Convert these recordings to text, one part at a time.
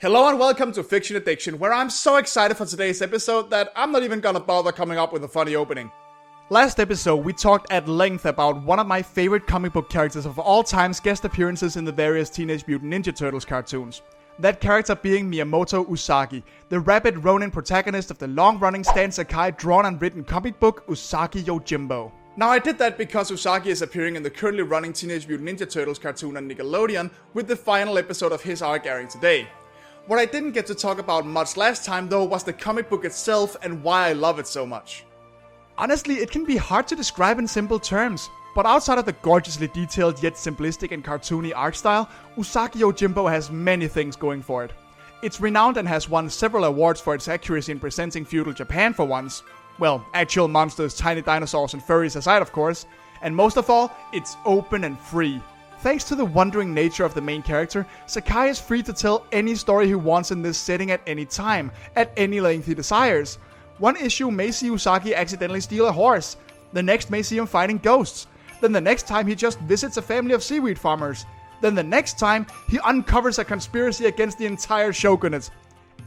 Hello and welcome to Fiction Addiction, where I'm so excited for today's episode that I'm not even gonna bother coming up with a funny opening. Last episode, we talked at length about one of my favorite comic book characters of all time's guest appearances in the various Teenage Mutant Ninja Turtles cartoons. That character being Miyamoto Usagi, the rabid ronin protagonist of the long-running Stan Sakai drawn and written comic book Usagi Yojimbo. Now I did that because Usagi is appearing in the currently running Teenage Mutant Ninja Turtles cartoon on Nickelodeon, with the final episode of his arc airing today. What I didn't get to talk about much last time though was the comic book itself and why I love it so much. Honestly, it can be hard to describe in simple terms, but outside of the gorgeously detailed yet simplistic and cartoony art style, Usagi Yojimbo has many things going for it. It's renowned and has won several awards for its accuracy in presenting feudal Japan for once. Well, actual monsters, tiny dinosaurs and furries aside of course, and most of all, it's open and free. Thanks to the wandering nature of the main character, Sakai is free to tell any story he wants in this setting at any time, at any length he desires. One issue may see Usagi accidentally steal a horse, the next may see him fighting ghosts, then the next time he just visits a family of seaweed farmers, then the next time he uncovers a conspiracy against the entire shogunate.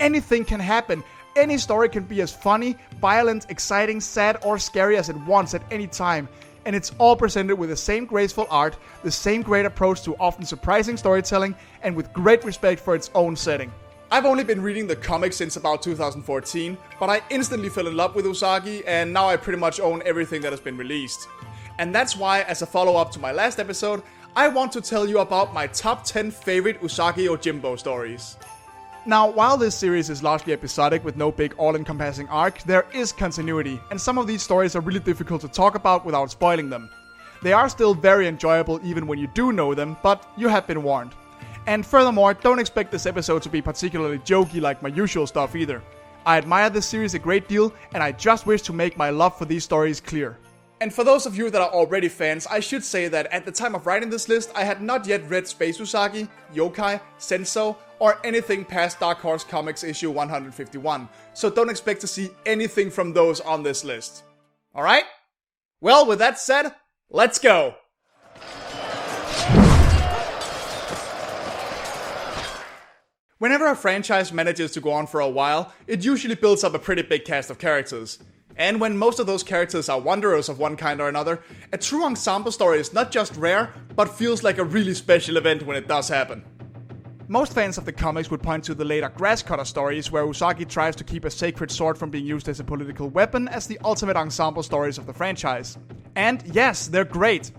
Anything can happen, any story can be as funny, violent, exciting, sad or scary as it wants at any time, and it's all presented with the same graceful art, the same great approach to often surprising storytelling, and with great respect for its own setting. I've only been reading the comics since about 2014, but I instantly fell in love with Usagi, and now I pretty much own everything that has been released. And that's why, as a follow-up to my last episode, I want to tell you about my top 10 favorite Usagi Yojimbo stories. Now, while this series is largely episodic with no big all-encompassing arc, there is continuity, and some of these stories are really difficult to talk about without spoiling them. They are still very enjoyable even when you do know them, but you have been warned. And furthermore, don't expect this episode to be particularly jokey like my usual stuff either. I admire this series a great deal, and I just wish to make my love for these stories clear. And for those of you that are already fans, I should say that at the time of writing this list, I had not yet read Space Usagi, Yokai, Senso, or anything past Dark Horse Comics issue 151, so don't expect to see anything from those on this list. Alright? Well, with that said, let's go! Whenever a franchise manages to go on for a while, it usually builds up a pretty big cast of characters. And when most of those characters are wanderers of one kind or another, a true ensemble story is not just rare, but feels like a really special event when it does happen. Most fans of the comics would point to the later Grasscutter stories, where Usagi tries to keep a sacred sword from being used as a political weapon, as the ultimate ensemble stories of the franchise. And yes, they're great,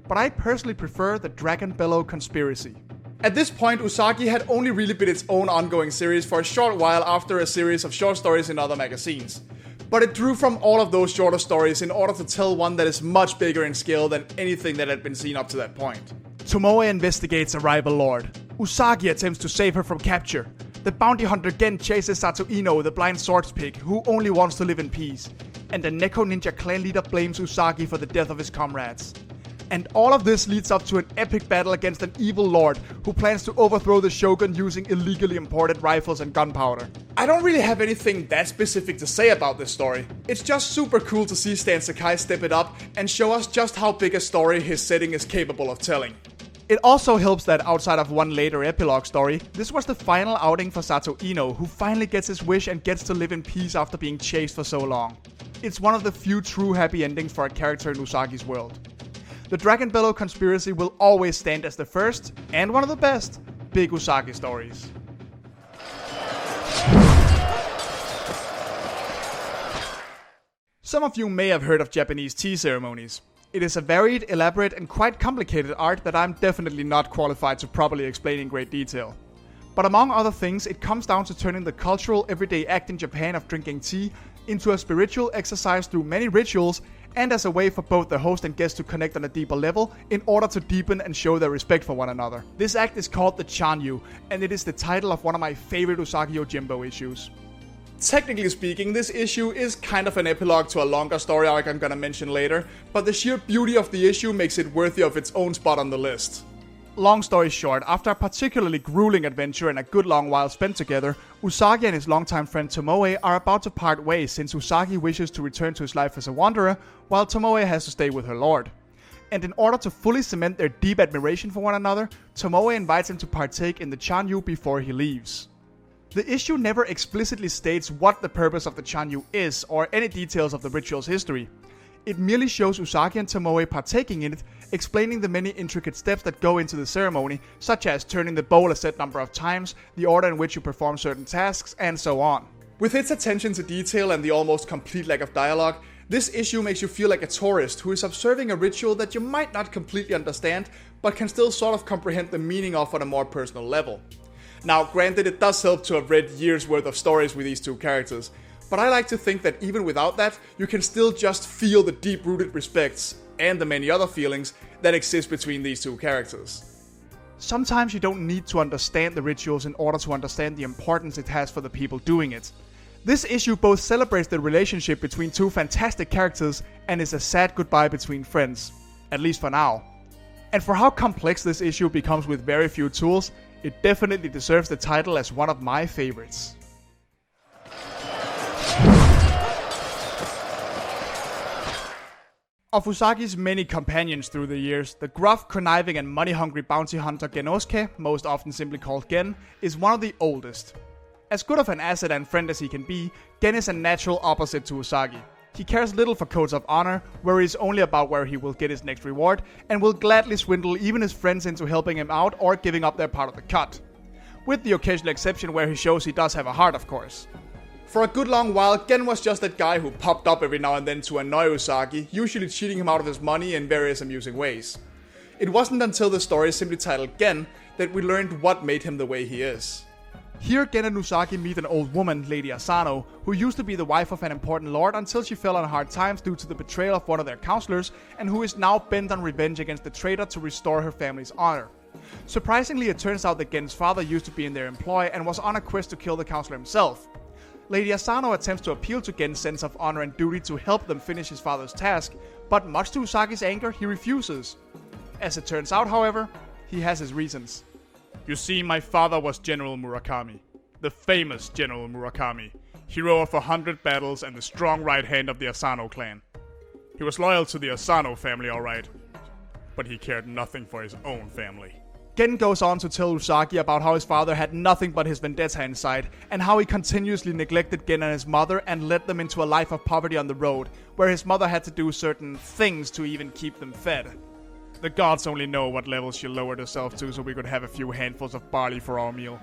but I personally prefer the Dragon Bellow Conspiracy. At this point, Usagi had only really been its own ongoing series for a short while after a series of short stories in other magazines. But it drew from all of those shorter stories in order to tell one that is much bigger in scale than anything that had been seen up to that point. Tomoe investigates a rival lord. Usagi attempts to save her from capture. The bounty hunter Gen chases Sato Ino, the blind swords pig, who only wants to live in peace. And the Neko ninja clan leader blames Usagi for the death of his comrades. And all of this leads up to an epic battle against an evil lord who plans to overthrow the shogun using illegally imported rifles and gunpowder. I don't really have anything that specific to say about this story. It's just super cool to see Stan Sakai step it up and show us just how big a story his setting is capable of telling. It also helps that outside of one later epilogue story, this was the final outing for Sato Ino, who finally gets his wish and gets to live in peace after being chased for so long. It's one of the few true happy endings for a character in Usagi's world. The Dragon Bellow Conspiracy will always stand as the first, and one of the best, big Usagi stories. Some of you may have heard of Japanese tea ceremonies. It is a varied, elaborate, and quite complicated art that I'm definitely not qualified to properly explain in great detail. But among other things, it comes down to turning the cultural everyday act in Japan of drinking tea into a spiritual exercise through many rituals, and as a way for both the host and guest to connect on a deeper level in order to deepen and show their respect for one another. This act is called the Chanu, and it is the title of one of my favorite Usagi Yojimbo issues. Technically speaking, this issue is kind of an epilogue to a longer story arc I'm gonna mention later, but the sheer beauty of the issue makes it worthy of its own spot on the list. Long story short, after a particularly grueling adventure and a good long while spent together, Usagi and his longtime friend Tomoe are about to part ways since Usagi wishes to return to his life as a wanderer, while Tomoe has to stay with her lord. And in order to fully cement their deep admiration for one another, Tomoe invites him to partake in the Chanu before he leaves. The issue never explicitly states what the purpose of the Chanu is or any details of the ritual's history. It merely shows Usagi and Tomoe partaking in it, explaining the many intricate steps that go into the ceremony, such as turning the bowl a set number of times, the order in which you perform certain tasks, and so on. With its attention to detail and the almost complete lack of dialogue, this issue makes you feel like a tourist who is observing a ritual that you might not completely understand, but can still sort of comprehend the meaning of on a more personal level. Now, granted, it does help to have read years worth of stories with these two characters, but I like to think that even without that, you can still just feel the deep-rooted respects, and the many other feelings, that exist between these two characters. Sometimes you don't need to understand the rituals in order to understand the importance it has for the people doing it. This issue both celebrates the relationship between two fantastic characters and is a sad goodbye between friends, at least for now. And for how complex this issue becomes with very few tools, it definitely deserves the title as one of my favorites. Of Usagi's many companions through the years, the gruff, conniving and money-hungry bounty hunter Genosuke, most often simply called Gen, is one of the oldest. As good of an asset and friend as he can be, Gen is a natural opposite to Usagi. He cares little for codes of honor, worries only about where he will get his next reward, and will gladly swindle even his friends into helping him out or giving up their part of the cut. With the occasional exception where he shows he does have a heart, of course. For a good long while, Gen was just that guy who popped up every now and then to annoy Usagi, usually cheating him out of his money in various amusing ways. It wasn't until the story simply titled Gen that we learned what made him the way he is. Here, Gen and Usagi meet an old woman, Lady Asano, who used to be the wife of an important lord until she fell on hard times due to the betrayal of one of their counselors, and who is now bent on revenge against the traitor to restore her family's honor. Surprisingly, it turns out that Gen's father used to be in their employ and was on a quest to kill the counselor himself. Lady Asano attempts to appeal to Gen's sense of honor and duty to help them finish his father's task, but much to Usagi's anger, he refuses. As it turns out, however, he has his reasons. You see, my father was General Murakami. The famous General Murakami. Hero of 100 battles and the strong right hand of the Asano clan. He was loyal to the Asano family, alright, but he cared nothing for his own family. Gen goes on to tell Usagi about how his father had nothing but his vendetta inside, and how he continuously neglected Gen and his mother and led them into a life of poverty on the road, where his mother had to do certain things to even keep them fed. The gods only know what level she lowered herself to so we could have a few handfuls of barley for our meal.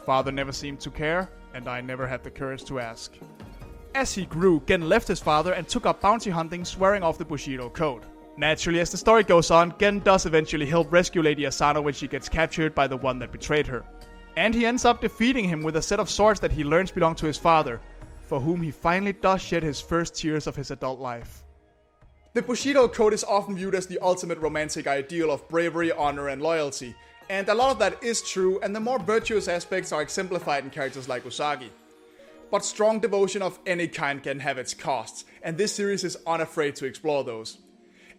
Father never seemed to care, and I never had the courage to ask. As he grew, Gen left his father and took up bounty hunting, swearing off the Bushido code. Naturally, as the story goes on, Gen does eventually help rescue Lady Asano when she gets captured by the one that betrayed her. And he ends up defeating him with a set of swords that he learns belong to his father, for whom he finally does shed his first tears of his adult life. The Bushido code is often viewed as the ultimate romantic ideal of bravery, honor, and loyalty, and a lot of that is true, and the more virtuous aspects are exemplified in characters like Usagi. But strong devotion of any kind can have its costs, and this series is unafraid to explore those.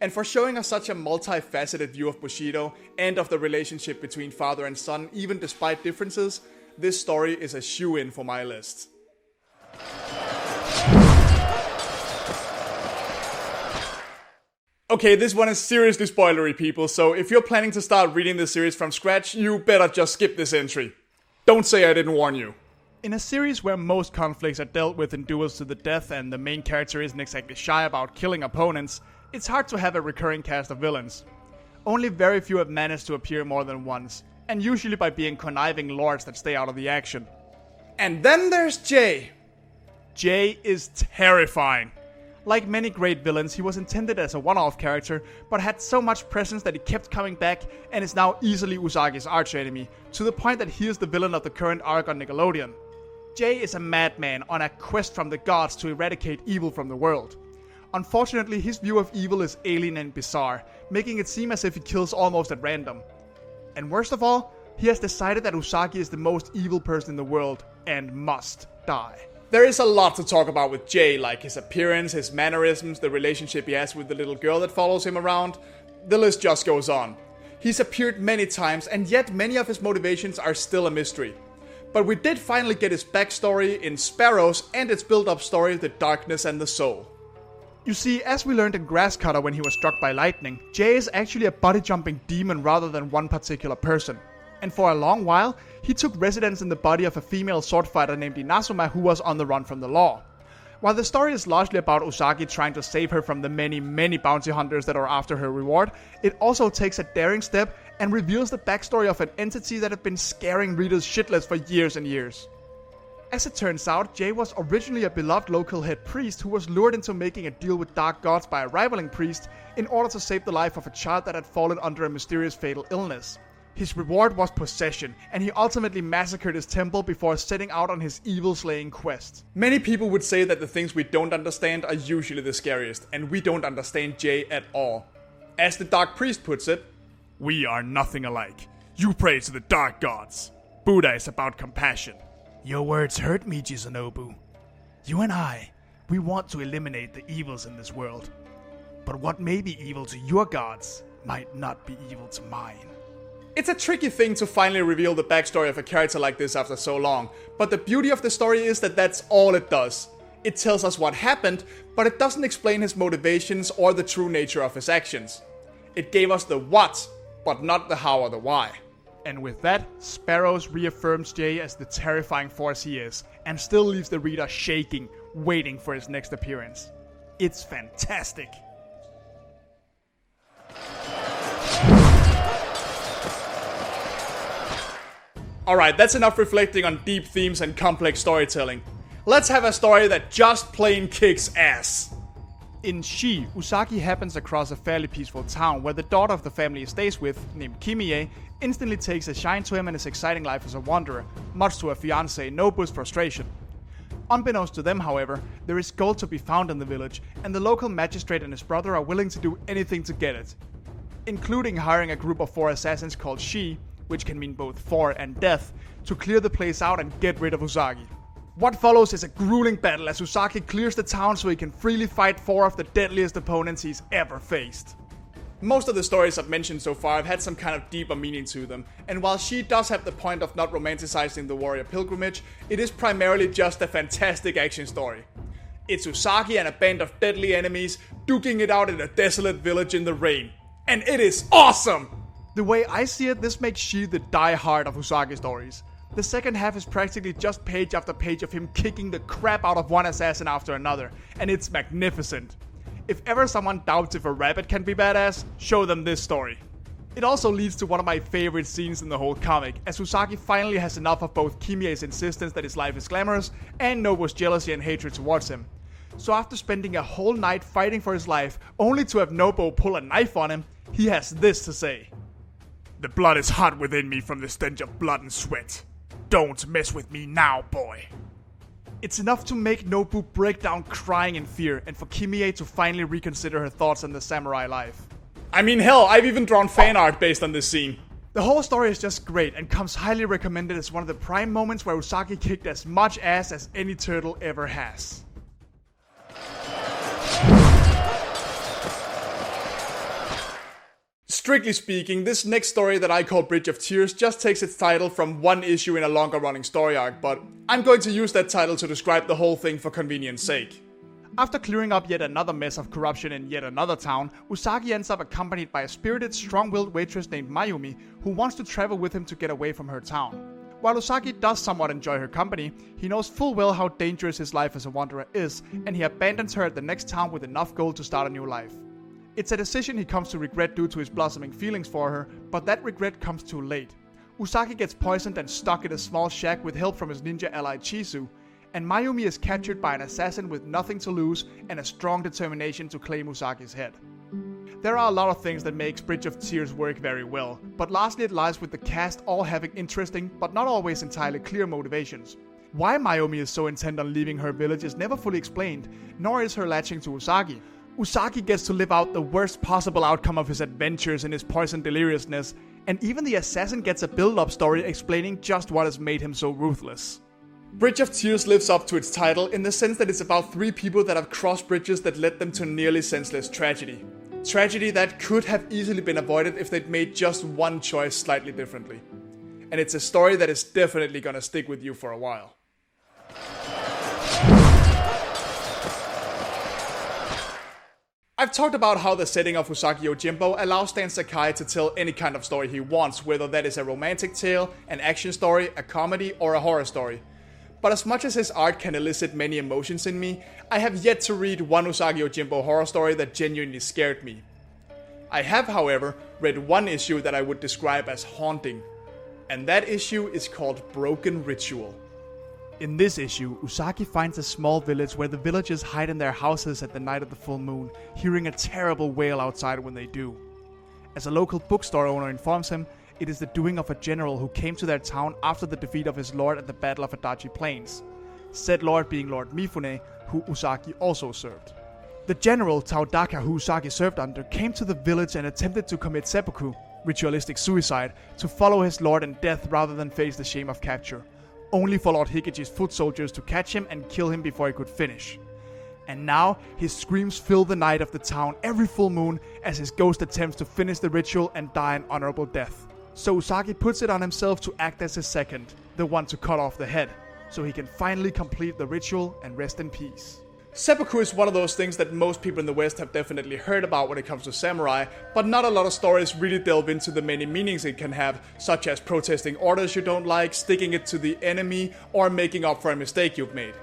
And for showing us such a multifaceted view of Bushido and of the relationship between father and son, even despite differences, this story is a shoo-in for my list. Okay, this one is seriously spoilery, people, so if you're planning to start reading this series from scratch, you better just skip this entry. Don't say I didn't warn you. In a series where most conflicts are dealt with in duels to the death and the main character isn't exactly shy about killing opponents, it's hard to have a recurring cast of villains. Only very few have managed to appear more than once, and usually by being conniving lords that stay out of the action. And then there's Jay. Jay is terrifying. Like many great villains, he was intended as a one-off character, but had so much presence that he kept coming back and is now easily Usagi's archenemy, to the point that he is the villain of the current arc on Nickelodeon. Jay is a madman on a quest from the gods to eradicate evil from the world. Unfortunately, his view of evil is alien and bizarre, making it seem as if he kills almost at random. And worst of all, he has decided that Usagi is the most evil person in the world and must die. There is a lot to talk about with Jay, like his appearance, his mannerisms, the relationship he has with the little girl that follows him around. The list just goes on. He's appeared many times, and yet many of his motivations are still a mystery. But we did finally get his backstory in Sparrows and its build-up story, The Darkness and the Soul. You see, as we learned in Grasscutter when he was struck by lightning, Jay is actually a body-jumping demon rather than one particular person. And for a long while, he took residence in the body of a female sword fighter named Inazuma who was on the run from the law. While the story is largely about Usagi trying to save her from the many bounty hunters that are after her reward, it also takes a daring step and reveals the backstory of an entity that had been scaring readers shitless for years and years. As it turns out, Jay was originally a beloved local head priest who was lured into making a deal with dark gods by a rivaling priest in order to save the life of a child that had fallen under a mysterious fatal illness. His reward was possession, and he ultimately massacred his temple before setting out on his evil-slaying quest. Many people would say that the things we don't understand are usually the scariest, and we don't understand Jay at all. As the Dark Priest puts it, "We are nothing alike. You pray to the dark gods. Buddha is about compassion." Your words hurt me, Jizanobu. You and I, we want to eliminate the evils in this world. But what may be evil to your gods might not be evil to mine. It's a tricky thing to finally reveal the backstory of a character like this after so long, but the beauty of the story is that that's all it does. It tells us what happened, but it doesn't explain his motivations or the true nature of his actions. It gave us the what, but not the how or the why. And with that, Sparrows reaffirms Jay as the terrifying force he is, and still leaves the reader shaking, waiting for his next appearance. It's fantastic. Alright, that's enough reflecting on deep themes and complex storytelling. Let's have a story that just plain kicks ass. In Shihoo, Usagi happens across a fairly peaceful town where the daughter of the family he stays with, named Kimie, instantly takes a shine to him and his exciting life as a wanderer, much to her fiancé Nobu's frustration. Unbeknownst to them, however, there is gold to be found in the village, and the local magistrate and his brother are willing to do anything to get it, including hiring a group of 4 assassins called Shi, which can mean both 4 and death, to clear the place out and get rid of Usagi. What follows is a grueling battle as Usagi clears the town so he can freely fight 4 of the deadliest opponents he's ever faced. Most of the stories I've mentioned so far have had some kind of deeper meaning to them, and while she does have the point of not romanticizing the warrior pilgrimage, it is primarily just a fantastic action story. It's Usagi and a band of deadly enemies duking it out in a desolate village in the rain. And it is awesome! The way I see it, this makes Shi the die-hard of Usagi stories. The second half is practically just page after page of him kicking the crap out of one assassin after another, and it's magnificent. If ever someone doubts if a rabbit can be badass, show them this story. It also leads to one of my favorite scenes in the whole comic, as Usagi finally has enough of both Kimie's insistence that his life is glamorous, and Nobu's jealousy and hatred towards him. So after spending a whole night fighting for his life, only to have Nobu pull a knife on him, he has this to say. "The blood is hot within me from the stench of blood and sweat. Don't mess with me now, boy." It's enough to make Nobu break down crying in fear, and for Kimie to finally reconsider her thoughts on the samurai life. I mean, hell, I've even drawn fan art based on this scene. The whole story is just great and comes highly recommended as one of the prime moments where Usagi kicked as much ass as any turtle ever has. Strictly speaking, this next story that I call Bridge of Tears just takes its title from one issue in a longer running story arc, but I'm going to use that title to describe the whole thing for convenience sake. After clearing up yet another mess of corruption in yet another town, Usagi ends up accompanied by a spirited, strong-willed waitress named Mayumi, who wants to travel with him to get away from her town. While Usagi does somewhat enjoy her company, he knows full well how dangerous his life as a wanderer is, and he abandons her at the next town with enough gold to start a new life. It's a decision he comes to regret due to his blossoming feelings for her, but that regret comes too late. Usagi gets poisoned and stuck in a small shack with help from his ninja ally Chizu, and Mayumi is captured by an assassin with nothing to lose and a strong determination to claim Usagi's head. There are a lot of things that makes Bridge of Tears work very well, but largely it lies with the cast all having interesting, but not always entirely clear motivations. Why Mayumi is so intent on leaving her village is never fully explained, nor is her latching to Usagi. Usagi gets to live out the worst possible outcome of his adventures in his poison deliriousness, and even the assassin gets a build-up story explaining just what has made him so ruthless. Bridge of Tears lives up to its title in the sense that it's about 3 people that have crossed bridges that led them to nearly senseless tragedy. Tragedy that could have easily been avoided if they'd made just one choice slightly differently. And it's a story that is definitely gonna stick with you for a while. I've talked about how the setting of Usagi Yojimbo allows Stan Sakai to tell any kind of story he wants, whether that is a romantic tale, an action story, a comedy, or a horror story. But as much as his art can elicit many emotions in me, I have yet to read one Usagi Yojimbo horror story that genuinely scared me. I have, however, read one issue that I would describe as haunting. And that issue is called Broken Ritual. In this issue, Usagi finds a small village where the villagers hide in their houses at the night of the full moon, hearing a terrible wail outside when they do. As a local bookstore owner informs him, it is the doing of a general who came to their town after the defeat of his lord at the Battle of Adachi Plains. Said lord being Lord Mifune, who Usagi also served. The general Taudaka, who Usagi served under, came to the village and attempted to commit seppuku, ritualistic suicide, to follow his lord in death rather than face the shame of capture. Only for Lord Higeji's foot soldiers to catch him and kill him before he could finish. And now, his screams fill the night of the town every full moon as his ghost attempts to finish the ritual and die an honorable death. So Usagi puts it on himself to act as his second, the one to cut off the head, so he can finally complete the ritual and rest in peace. Seppuku is one of those things that most people in the West have definitely heard about when it comes to samurai, but not a lot of stories really delve into the many meanings it can have, such as protesting orders you don't like, sticking it to the enemy, or making up for a mistake you've made.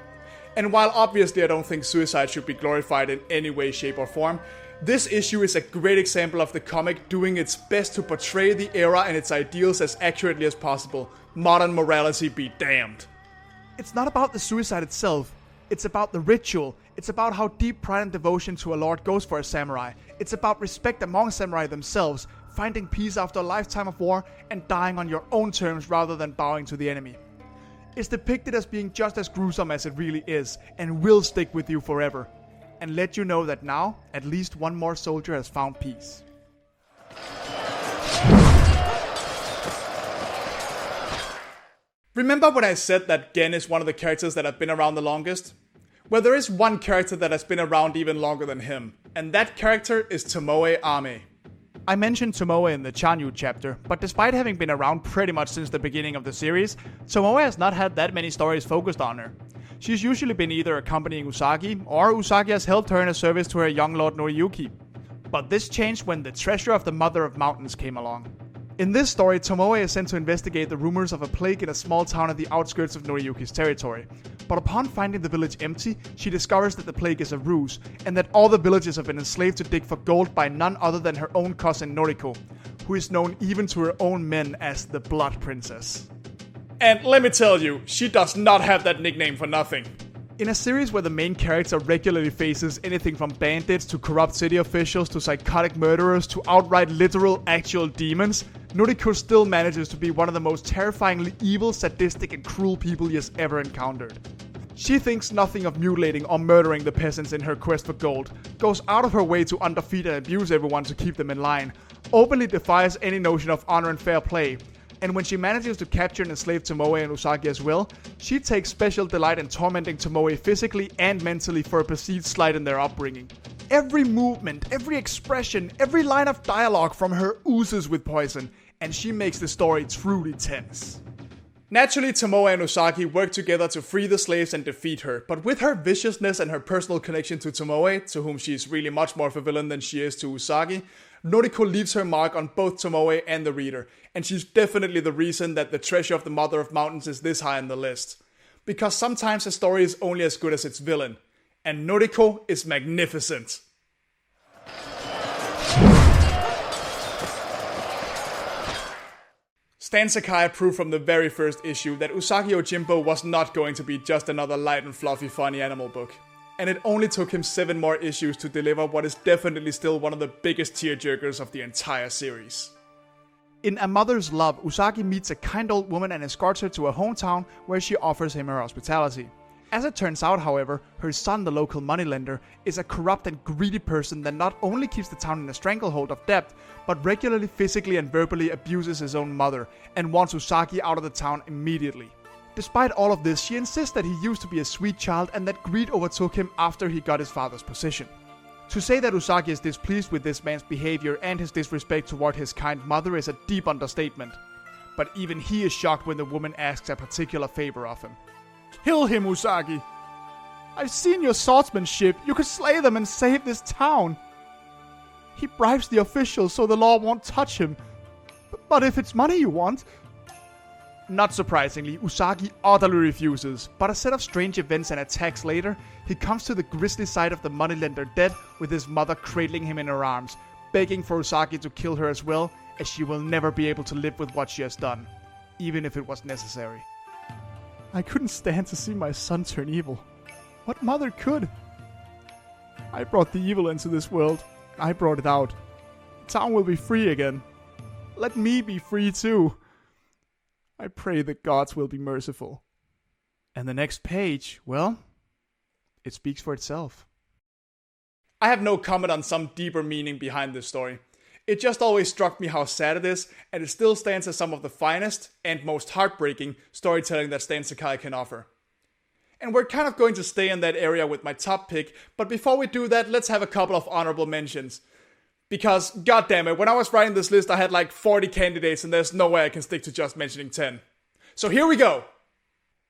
And while obviously I don't think suicide should be glorified in any way, shape or form, this issue is a great example of the comic doing its best to portray the era and its ideals as accurately as possible. Modern morality be damned. It's not about the suicide itself. It's about the ritual. It's about how deep pride and devotion to a lord goes for a samurai. It's about respect among samurai themselves, finding peace after a lifetime of war, and dying on your own terms rather than bowing to the enemy. It's depicted as being just as gruesome as it really is, and will stick with you forever. And let you know that now, at least one more soldier has found peace. Remember when I said that Gen is one of the characters that have been around the longest? Well, there is one character that has been around even longer than him, and that character is Tomoe Ame. I mentioned Tomoe in the Chanu chapter, but despite having been around pretty much since the beginning of the series, Tomoe has not had that many stories focused on her. She's usually been either accompanying Usagi, or Usagi has helped her in a service to her young lord Noriyuki. But this changed when the treasure of the Mother of Mountains came along. In this story, Tomoe is sent to investigate the rumors of a plague in a small town at the outskirts of Noriyuki's territory. But upon finding the village empty, she discovers that the plague is a ruse, and that all the villagers have been enslaved to dig for gold by none other than her own cousin Noriko, who is known even to her own men as the Blood Princess. And let me tell you, she does not have that nickname for nothing. In a series where the main character regularly faces anything from bandits to corrupt city officials to psychotic murderers to outright literal actual demons, Noriko still manages to be one of the most terrifyingly evil, sadistic and cruel people he has ever encountered. She thinks nothing of mutilating or murdering the peasants in her quest for gold, goes out of her way to underfeed and abuse everyone to keep them in line, openly defies any notion of honor and fair play, and when she manages to capture and enslave Tomoe and Usagi as well, she takes special delight in tormenting Tomoe physically and mentally for a perceived slight in their upbringing. Every movement, every expression, every line of dialogue from her oozes with poison, and she makes the story truly tense. Naturally, Tomoe and Usagi work together to free the slaves and defeat her, but with her viciousness and her personal connection to Tomoe, to whom she is really much more of a villain than she is to Usagi, Noriko leaves her mark on both Tomoe and the reader, and she's definitely the reason that the treasure of the Mother of Mountains is this high on the list. Because sometimes a story is only as good as its villain, and Noriko is magnificent. Stan Sakai proved from the very first issue that Usagi Yojimbo was not going to be just another light and fluffy funny animal book. And it only took him 7 more issues to deliver what is definitely still one of the biggest tearjerkers of the entire series. In A Mother's Love, Usagi meets a kind old woman and escorts her to a hometown where she offers him her hospitality. As it turns out, however, her son, the local moneylender, is a corrupt and greedy person that not only keeps the town in a stranglehold of debt, but regularly physically and verbally abuses his own mother and wants Usagi out of the town immediately. Despite all of this, she insists that he used to be a sweet child and that greed overtook him after he got his father's position. To say that Usagi is displeased with this man's behavior and his disrespect toward his kind mother is a deep understatement. But even he is shocked when the woman asks a particular favor of him. Kill him, Usagi! I've seen your swordsmanship. You could slay them and save this town. He bribes the officials so the law won't touch him. But if it's money you want... Not surprisingly, Usagi utterly refuses, but a set of strange events and attacks later, he comes to the grisly side of the moneylender dead with his mother cradling him in her arms, begging for Usagi to kill her as well, as she will never be able to live with what she has done, even if it was necessary. I couldn't stand to see my son turn evil. What mother could? I brought the evil into this world. I brought it out. The town will be free again. Let me be free too. I pray the gods will be merciful. And the next page, well, it speaks for itself. I have no comment on some deeper meaning behind this story. It just always struck me how sad it is, and it still stands as some of the finest and most heartbreaking storytelling that Stan Sakai can offer. And we're kind of going to stay in that area with my top pick, but before we do that, let's have a couple of honorable mentions. Because, goddammit, when I was writing this list I had like 40 candidates and there's no way I can stick to just mentioning 10. So here we go!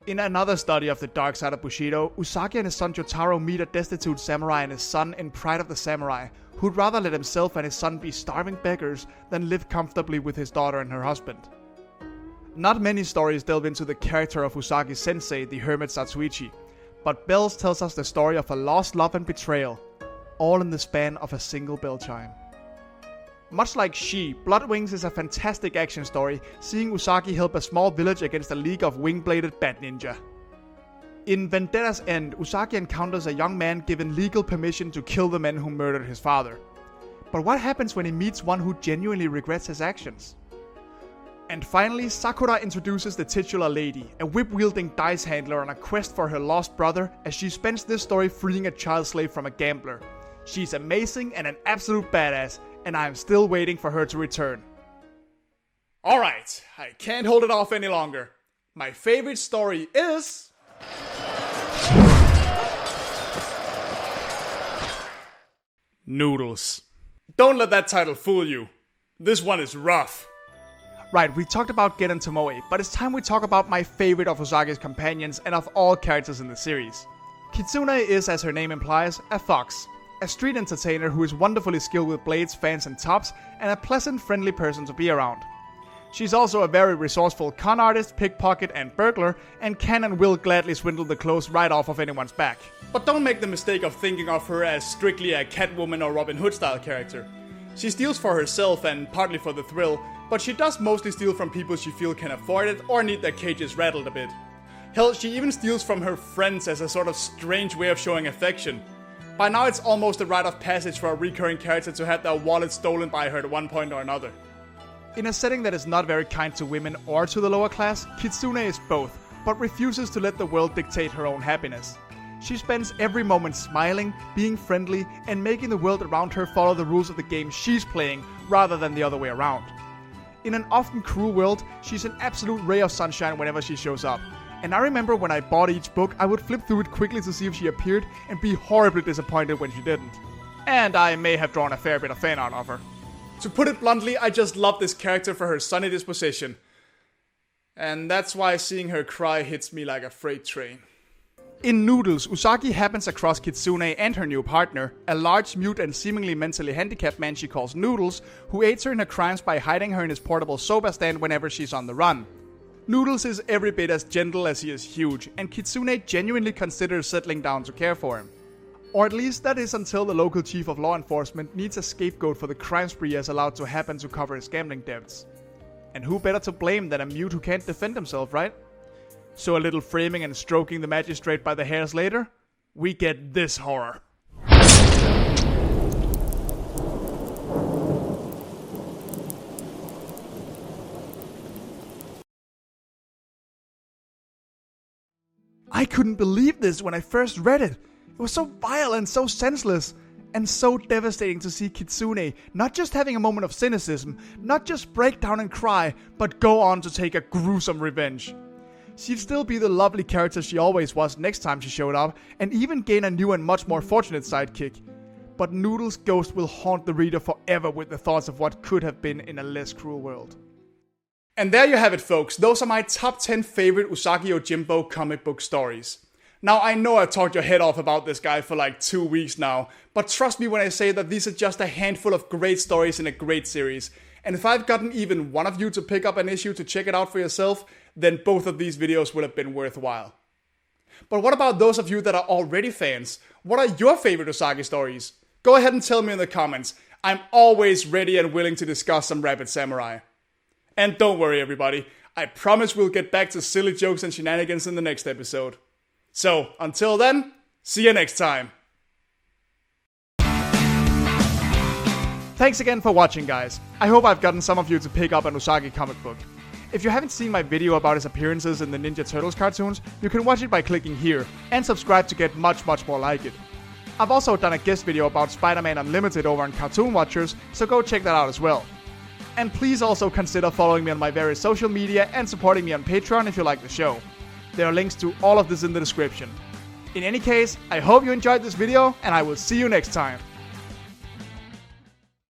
In another study of the dark side of Bushido, Usagi and his son Jotaro meet a destitute samurai and his son in Pride of the Samurai, who'd rather let himself and his son be starving beggars than live comfortably with his daughter and her husband. Not many stories delve into the character of Usagi Sensei, the hermit Satsuichi, but Bells tells us the story of a lost love and betrayal, all in the span of a single bell chime. Much like She, Blood Wings is a fantastic action story, seeing Usagi help a small village against a league of wing-bladed bat ninja. In Vendetta's End, Usagi encounters a young man given legal permission to kill the men who murdered his father. But what happens when he meets one who genuinely regrets his actions? And finally, Sakura introduces the titular lady, a whip-wielding dice handler on a quest for her lost brother as she spends this story freeing a child slave from a gambler. She's amazing and an absolute badass, and I am still waiting for her to return. Alright, I can't hold it off any longer. My favorite story is... Noodles. Don't let that title fool you. This one is rough. Right, we talked about Gen and Tomoe, but it's time we talk about my favorite of Usagi's companions and of all characters in the series. Kitsune is, as her name implies, a fox. A street entertainer who is wonderfully skilled with blades, fans and tops, and a pleasant, friendly person to be around. She's also a very resourceful con artist, pickpocket and burglar, and can and will gladly swindle the clothes right off of anyone's back. But don't make the mistake of thinking of her as strictly a Catwoman or Robin Hood style character. She steals for herself and partly for the thrill, but she does mostly steal from people she feels can afford it or need their cages rattled a bit. Hell, she even steals from her friends as a sort of strange way of showing affection. By now it's almost a rite of passage for a recurring character to have their wallet stolen by her at one point or another. In a setting that is not very kind to women or to the lower class, Kitsune is both, but refuses to let the world dictate her own happiness. She spends every moment smiling, being friendly, and making the world around her follow the rules of the game she's playing, rather than the other way around. In an often cruel world, she's an absolute ray of sunshine whenever she shows up. And I remember when I bought each book, I would flip through it quickly to see if she appeared, and be horribly disappointed when she didn't. And I may have drawn a fair bit of fan art of her. To put it bluntly, I just love this character for her sunny disposition. And that's why seeing her cry hits me like a freight train. In Noodles, Usagi happens across Kitsune and her new partner, a large, mute and seemingly mentally handicapped man she calls Noodles, who aids her in her crimes by hiding her in his portable soba stand whenever she's on the run. Noodles is every bit as gentle as he is huge, and Kitsune genuinely considers settling down to care for him. Or at least that is until the local chief of law enforcement needs a scapegoat for the crime spree he has allowed to happen to cover his gambling debts. And who better to blame than a mute who can't defend himself, right? So a little framing and stroking the magistrate by the hairs later, we get this horror. I couldn't believe this when I first read it. It was so vile and so senseless, and so devastating to see Kitsune not just having a moment of cynicism, not just break down and cry, but go on to take a gruesome revenge. She'd still be the lovely character she always was next time she showed up, and even gain a new and much more fortunate sidekick. But Noodles' ghost will haunt the reader forever with the thoughts of what could have been in a less cruel world. And there you have it, folks. Those are my top 10 favorite Usagi Yojimbo comic book stories. Now, I know I talked your head off about this guy for like 2 weeks now, but trust me when I say that these are just a handful of great stories in a great series. And if I've gotten even one of you to pick up an issue to check it out for yourself, then both of these videos would have been worthwhile. But what about those of you that are already fans? What are your favorite Usagi stories? Go ahead and tell me in the comments. I'm always ready and willing to discuss some Rapid Samurai. And don't worry everybody, I promise we'll get back to silly jokes and shenanigans in the next episode. So, until then, see you next time. Thanks again for watching, guys. I hope I've gotten some of you to pick up an Usagi comic book. If you haven't seen my video about his appearances in the Ninja Turtles cartoons, you can watch it by clicking here, and subscribe to get much more like it. I've also done a guest video about Spider-Man Unlimited over on Cartoon Watchers, so go check that out as well. And please also consider following me on my various social media and supporting me on Patreon if you like the show. There are links to all of this in the description. In any case, I hope you enjoyed this video, and I will see you next time.